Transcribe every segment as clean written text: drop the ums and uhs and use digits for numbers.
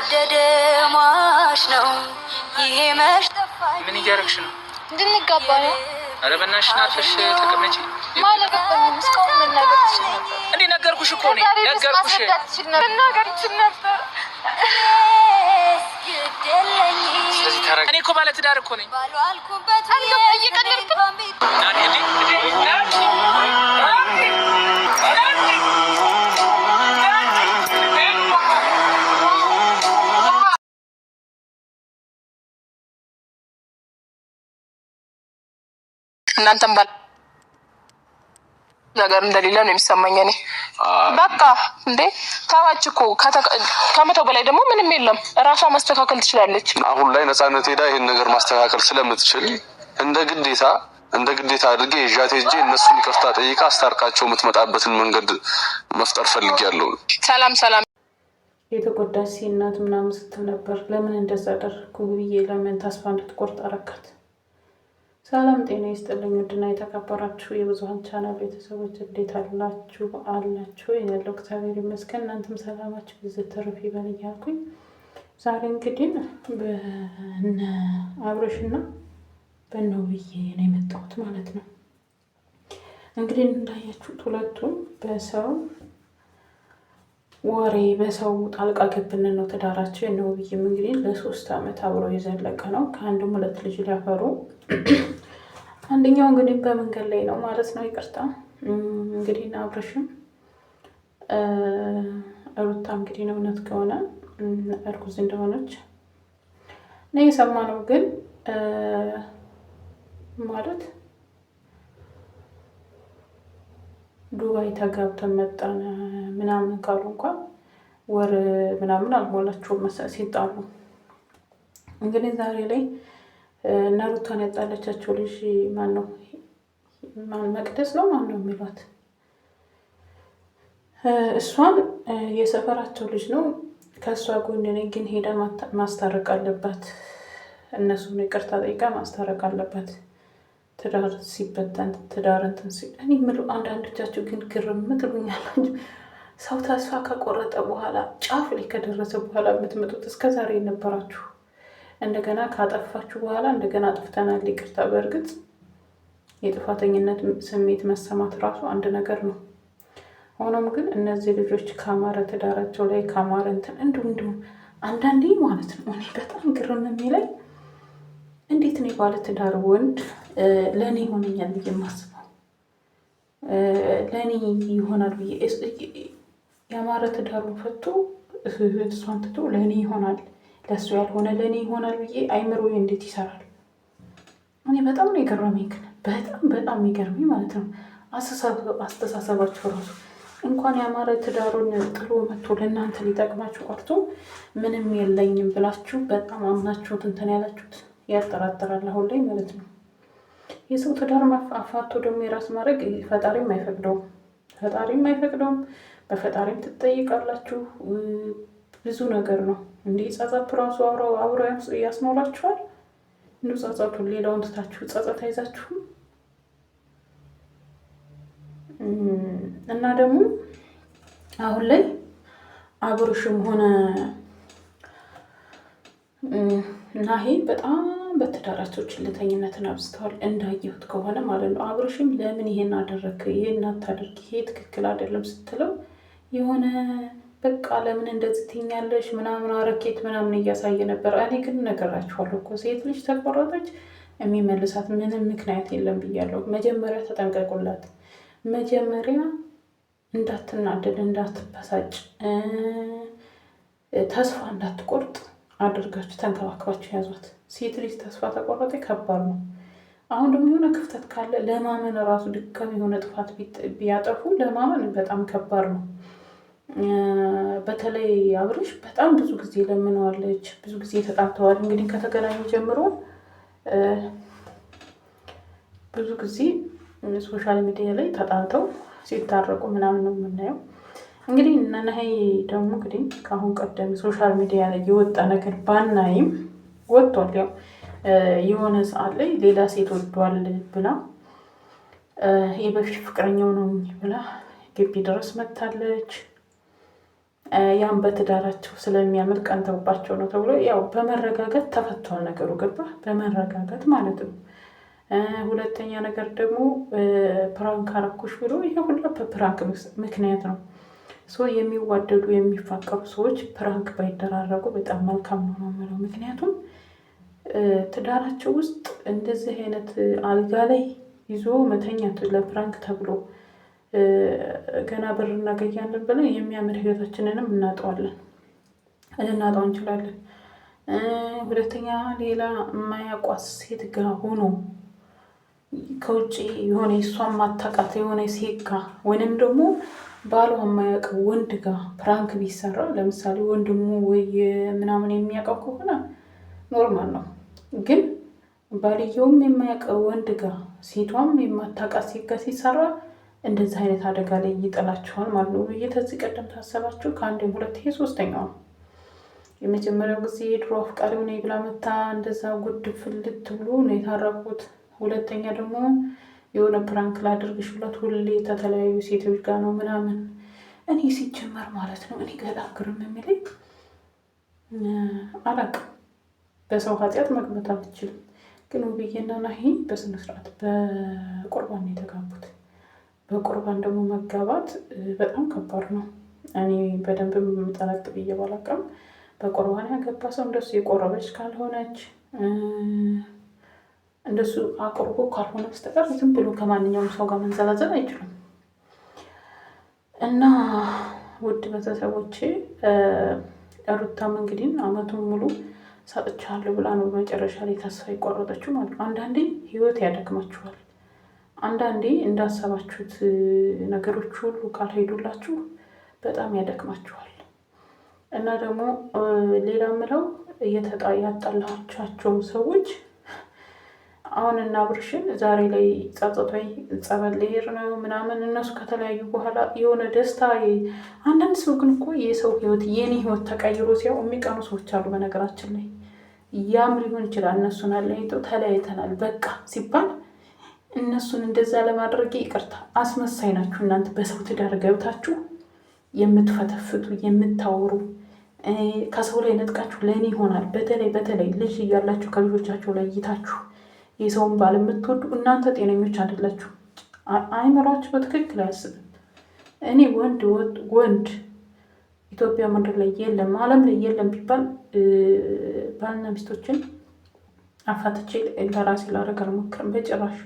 የወደደ ማሽ ነው ይሄ መሽጠፋኝ ምን እያደረግሽ ነው? እንድንጋባ ነው። ኧረ በእናትሽ ናፈሽ ተቀመጪ። ማለት እስካሁን መናገር ትችል ነበር። እንዴ ነገርኩሽ እኮ ነው ነገርኩሽ። መናገር ትችል ነበር። እኔ እኮ ባለ ትዳር እኮ ነኝ። እናንተም ባል ነገር እንደሌለ ነው የሚሰማኝ። እኔ በቃ እንዴ ታዋጭ እኮ ከመተው በላይ ደግሞ ምንም የለም። እራሷ ማስተካከል ትችላለች። አሁን ላይ ነፃነት ሄዳ ይሄን ነገር ማስተካከል ስለምትችል እንደ ግዴታ አድርጌ ይዣት ሄጄ እነሱን ይቅርታ ጠይቃ አስታርቃቸው የምትመጣበትን መንገድ መፍጠር ፈልጊያለሁ። ሰላም የተጎዳች እናት ምናምን ስትል ነበር። ለምን እንደዛ አደረኩ ብዬ ለምን ተስፋ እንድትቆርጥ አረካት። ሰላም ጤና ይስጥልኝ። ውድና የተከበራችሁ የብዙኃን ቻናል ቤተሰቦች እንዴት አላችሁ? ያለው እግዚአብሔር ይመስገን። እናንተም ሰላማችሁ ይብዛ ተረፍ ይበል እያልኩኝ ዛሬ እንግዲህ በእነ አብርሽና በእነ ውብዬ ነው የመጣሁት ማለት ነው። እንግዲህ እንዳያችሁት ሁለቱም በሰው ወሬ በሰው ጣልቃ ገብነት ነው ትዳራቸው። የነ ውብዬም እንግዲህ ለ3 ዓመት አብሮ የዘለቀ ነው። ከአንድም 2 ልጅ ሊያፈሩ አንደኛው እንግዲህ በመንገድ ላይ ነው ማለት ነው። ይቅርታ እንግዲህ እና አብርሽም ሩታ እንግዲህ ነው እውነት ከሆነ እርጉዝ እንደሆነች ነው የሰማነው። ግን ማለት ዱባይ ተጋብተን መጣን ምናምን ካሉ እንኳን ወር ምናምን አልሞላቸውም ሲጣሉ። እንግዲህ ዛሬ ላይ እና ሩታን ያጣለቻቸው ልጅ ማን መቅደስ ነው ማን ነው የሚሏት? እሷን የሰፈራቸው ልጅ ነው። ከእሷ ጎን ነኝ፣ ግን ሄዳ ማስታረቅ አለባት። እነሱን ይቅርታ ጠይቃ ማስታረቅ አለባት። ትዳር ሲበተን ትዳር እንትን ሲል እኔ የምለው አንዳንዶቻችሁ ግን ግርም ትሉኛላችሁ። ሰው ተስፋ ከቆረጠ በኋላ ጫፍ ላይ ከደረሰ በኋላ የምትመጡት እስከዛሬ የነበራችሁ እንደገና ካጠፋችሁ በኋላ እንደገና አጥፍተናል ይቅርታ። በእርግጥ የጥፋተኝነት ስሜት መሰማት ራሱ አንድ ነገር ነው። ሆኖም ግን እነዚህ ልጆች ካማረ ትዳራቸው ላይ ካማረ እንትን እንዲሁም አንዳንዴ ማለት ነው እኔ በጣም ግርም የሚለኝ እንዴት ነው ባለ ትዳር ወንድ ለእኔ ይሆነኛል ብዬ የማስበው ለእኔ ይሆናል ብዬ ያማረ ትዳሩን ፈቶ እሷን ትቶ ለእኔ ይሆናል ለሱ ያልሆነ ለእኔ ይሆናል ብዬ አይምሮ እንዴት ይሰራል? እኔ በጣም ነው የገረመኝ። ግን በጣም የሚገርመኝ ማለት ነው አስተሳሰባቸው ራሱ እንኳን ያማረ ትዳሩን ጥሎ መጥቶ ለእናንተ ሊጠቅማችሁ ቀርቶ ምንም የለኝም ብላችሁ በጣም አምናችሁት እንትን ያላችሁት ያጠራጥራል አሁን ላይ ማለት ነው። የሰው ትዳር አፋቶ ደግሞ የራስ ማድረግ ፈጣሪም አይፈቅደውም። በፈጣሪም ትጠይቃላችሁ። ብዙ ነገር ነው እንዲህ ጸጸት ራሱ አብሮ ያስኖራችኋል። እንዲሁ ጸጸቱን ሌላውን ትታችሁ ጸጸት አይዛችሁም። እና ደግሞ አሁን ላይ አብርሽም ሆነ ናሂ በጣም በትዳራቸው ችልተኝነትን አብዝተዋል እንዳየሁት ከሆነ ማለት ነው። አብርሽም ለምን ይሄን አደረክ፣ ይሄን አታድርግ፣ ይሄ ትክክል አይደለም ስትለው የሆነ በቃ ለምን እንደዚህ ትኛለሽ ምናምን አረኬት ምናምን እያሳየ ነበር። እኔ ግን ነገራችኋለሁ እኮ ሴት ልጅ ተቆረጠች የሚመልሳት ምንም ምክንያት የለም ብያለሁ። መጀመሪያ ተጠንቀቁላት። መጀመሪያ እንዳትናደድ፣ እንዳትበሳጭ፣ ተስፋ እንዳትቆርጥ አድርጋችሁ ተንከባክባችሁ ያዟት። ሴት ልጅ ተስፋ ተቆረጠ ከባድ ነው። አሁን ደግሞ የሆነ ክፍተት ካለ ለማመን ራሱ ድጋሚ የሆነ ጥፋት ቢያጠፉ ለማመን በጣም ከባድ ነው። በተለይ አብርሽ በጣም ብዙ ጊዜ ለምነዋለች፣ ብዙ ጊዜ ተጣልተዋል። እንግዲህ ከተገናኙ ጀምሮ ብዙ ጊዜ ሶሻል ሚዲያ ላይ ተጣልተው ሲታረቁ ምናምን ነው የምናየው። እንግዲህ እነ ናሂ ደግሞ እንግዲህ ከአሁን ቀደም ሶሻል ሚዲያ ላይ የወጣ ነገር ባናይም ወጥቷል። ያው የሆነ ሰዓት ላይ ሌላ ሴት ወዷል ብላ የበፊት ፍቅረኛው ነው ብላ ግቢ ድረስ መታለች። ያን በትዳራቸው ስለሚያምር ቀንተውባቸው ነው ተብሎ ያው በመረጋጋት ተፈቷል ነገሩ። ገባ? በመረጋጋት ማለት ነው። ሁለተኛ ነገር ደግሞ ፕራንክ አረኩሽ ብሎ ይሄ ሁላ በፕራንክ ምክንያት ነው። የሚዋደዱ የሚፋቀሩ ሰዎች ፕራንክ ባይደራረጉ በጣም መልካም ነው ነው የምለው። ምክንያቱም ትዳራቸው ውስጥ እንደዚህ አይነት አልጋ ላይ ይዞ መተኛት ለፕራንክ ተብሎ ገና ብር እናገኛለን ብለን የሚያምር ህይወታችንንም እናጠዋለን፣ ልናጣው እንችላለን። ሁለተኛ ሌላ የማያውቋት ሴት ጋር ሆኖ ከውጭ የሆነ እሷን ማታውቃት የሆነ ሴት ጋር ወይንም ደግሞ ባሏ የማያውቀው ወንድ ጋር ፕራንክ ቢሰራ ለምሳሌ ወንድሙ ወይ ምናምን የሚያውቀው ከሆነ ኖርማል ነው። ግን ባልየውም የማያውቀው ወንድ ጋር ሴቷም የማታውቃት ሴት ጋር ሲሰራ እንደዚህ አይነት አደጋ ላይ ይጥላችኋል ማለት ነው። ከዚህ ቀደም ታሰባችሁ ከአንዴም ሁለት ይሄ ሶስተኛው ነው። የመጀመሪያው ጊዜ የድሮ አፍቃሪ ሆነ ብላ መታ እንደዛ ጉድ ፍልት ብሎ ነው የታረቁት። ሁለተኛ ደግሞ የሆነ ፕራንክ ላድርግሽ ብላት ሁሌ ከተለያዩ ሴቶች ጋር ነው ምናምን። እኔ ሲጀመር ማለት ነው እኔ በጣም ግርም የሚለኝ አላውቅም፣ በሰው ኃጢአት መግባት አልችልም። ግን ውብዬና ናሂ በስነ ስርዓት በቁርባን ነው የተጋቡት። በቁርባን ደግሞ መጋባት በጣም ከባድ ነው። እኔ በደንብ ጠለቅ ብዬ ባላውቅም በቁርባን ያገባ ሰው እንደሱ የቆረበች ካልሆነች እንደሱ አቅርቦ ካልሆነ በስተቀር ዝም ብሎ ከማንኛውም ሰው ጋር መንዘላዘል አይችሉም። እና ውድ ቤተሰቦቼ ሩታም እንግዲህ አመቱን ሙሉ ሰጥቻለሁ ብላ ነው በመጨረሻ ላይ ተስፋ የቆረጠችው ማለት ነው። አንዳንዴ ህይወት ያደክማችኋል። አንዳንዴ እንዳሰባችሁት ነገሮች ሁሉ ካልሄዱላችሁ በጣም ያደክማችኋል። እና ደግሞ ሌላ ምለው ያጣላቻቸው ሰዎች አሁን እና ብርሽን ዛሬ ላይ ጸጥቶይ ጸበል ልሄድ ነው ምናምን እነሱ ከተለያዩ በኋላ የሆነ ደስታ። አንዳንድ ሰው ግን እኮ የሰው ህይወት የኔ ህይወት ተቀይሮ ሲያው የሚቀኑ ሰዎች አሉ። በነገራችን ላይ ያም ሊሆን ይችላል እነሱን አለይተው ተለያይተናል በቃ ሲባል እነሱን እንደዛ ለማድረግ ይቅርታ፣ አስመሳይ ናችሁ እናንተ። በሰው ትዳር ገብታችሁ የምትፈተፍቱ የምታወሩ ከሰው ላይ ነጥቃችሁ ለእኔ ይሆናል። በተለይ ልጅ እያላችሁ ከልጆቻቸው ላይ እይታችሁ የሰውን ባል የምትወዱ እናንተ ጤነኞች አይደላችሁ። አይምሯችሁ በትክክል አያስብም። እኔ ወንድ ኢትዮጵያ ምድር ላይ የለም ዓለም ላይ የለም ቢባል ባልና ሚስቶችን አፋትቼ ለራሴ ላደርግ አልሞክርም በጭራሽ።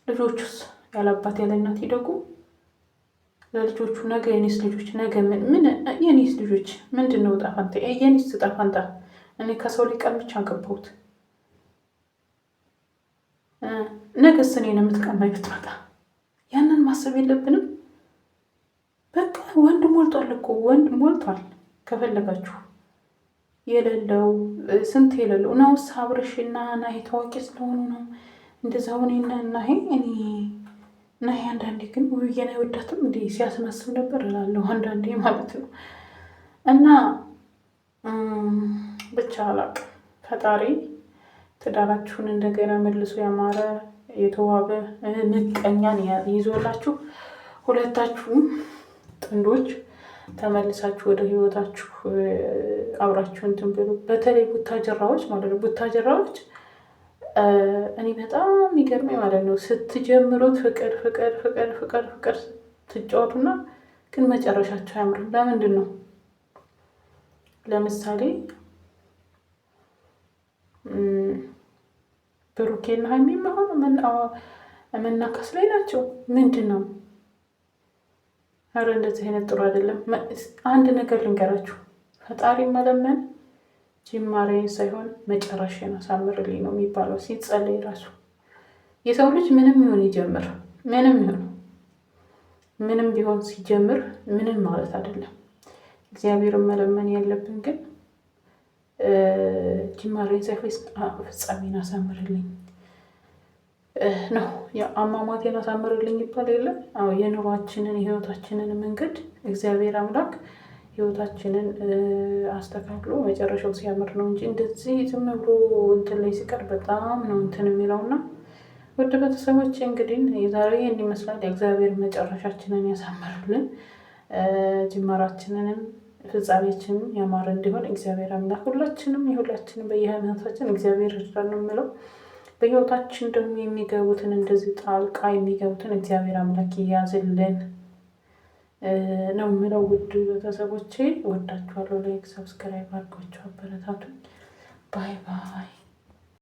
ልጆቹስ ያለአባት ያለ እናት ይደጉ። ለልጆቹ ነገ የኔስ ልጆች ነገ ምን የኔስ ልጆች ምንድን ነው ዕጣ ፈንታ? የኔስ ዕጣ ፈንታ እኔ ከሰው ላይ ቀን ብቻ አገባሁት። ነገስ እኔን የምትቀማኝ ብትመጣ ያንን ማሰብ የለብንም። በቃ ወንድ ሞልቷል እኮ ወንድ ሞልቷል። ከፈለጋችሁ የሌለው ስንት የሌለው ናውስ አብርሽና ናሂ ታዋቂ ስለሆኑ ነው እንደዛ ሆኔና ናሂ እኔ ናሂ አንዳንዴ ግን ውብዬን አይወዳትም እንዴ ሲያስመስል ነበር እላለሁ አንዳንዴ ማለት ነው። እና ብቻ አላቅም ፈጣሪ ትዳራችሁን እንደገና መልሶ ያማረ የተዋበ ምቀኛን ይዞላችሁ ሁለታችሁም ጥንዶች ተመልሳችሁ ወደ ህይወታችሁ አብራችሁ እንትን ብሉ። በተለይ ቡታጀራዎች ማለት ነው። ቡታጀራዎች እኔ በጣም የሚገርመኝ ማለት ነው ስትጀምሩት ፍቅር ትጫወቱና ግን መጨረሻቸው አያምርም። ለምንድን ነው? ለምሳሌ ብሩኬና ሀይሚ መናከስ ላይ ናቸው። ምንድን ነው? ኧረ እንደዚህ አይነት ጥሩ አይደለም። አንድ ነገር ልንገራችሁ፣ ፈጣሪ መለመን ጅማሬን ሳይሆን መጨረሻን አሳምርልኝ ነው የሚባለው ሲጸለይ ራሱ። የሰው ልጅ ምንም ይሆን ይጀምር፣ ምንም ቢሆን ሲጀምር ምንም ማለት አይደለም። እግዚአብሔርን መለመን ያለብን ግን ጅማሬን ሳይሆን ፍጻሜን አሳምርልኝ ነው። አሟሟቴን አሳምርልኝ ይባል የለ? አዎ፣ የኑሯችንን የህይወታችንን መንገድ እግዚአብሔር አምላክ ህይወታችንን አስተካክሎ መጨረሻው ሲያምር ነው እንጂ እንደዚህ ዝም ብሎ እንትን ላይ ሲቀር በጣም ነው እንትን የሚለውና ውድ ቤተሰቦች እንግዲህ የዛሬ ይህን ይመስላል። የእግዚአብሔር መጨረሻችንን ያሳምርልን፣ ጅማራችንንም ፍጻሜያችን ያማረ እንዲሆን እግዚአብሔር አምላክ ሁላችንም በየሃይማኖታችን እግዚአብሔር ይርዳን ነው የምለው። በህይወታችን ደግሞ የሚገቡትን እንደዚህ ጣልቃ የሚገቡትን እግዚአብሔር አምላክ ይያዝልን ነው የምለው። ውድ ቤተሰቦቼ ወዳችኋለሁ። ላይክ ሰብስክራይብ አድርጓችሁ አበረታቱኝ። ባይ ባይ።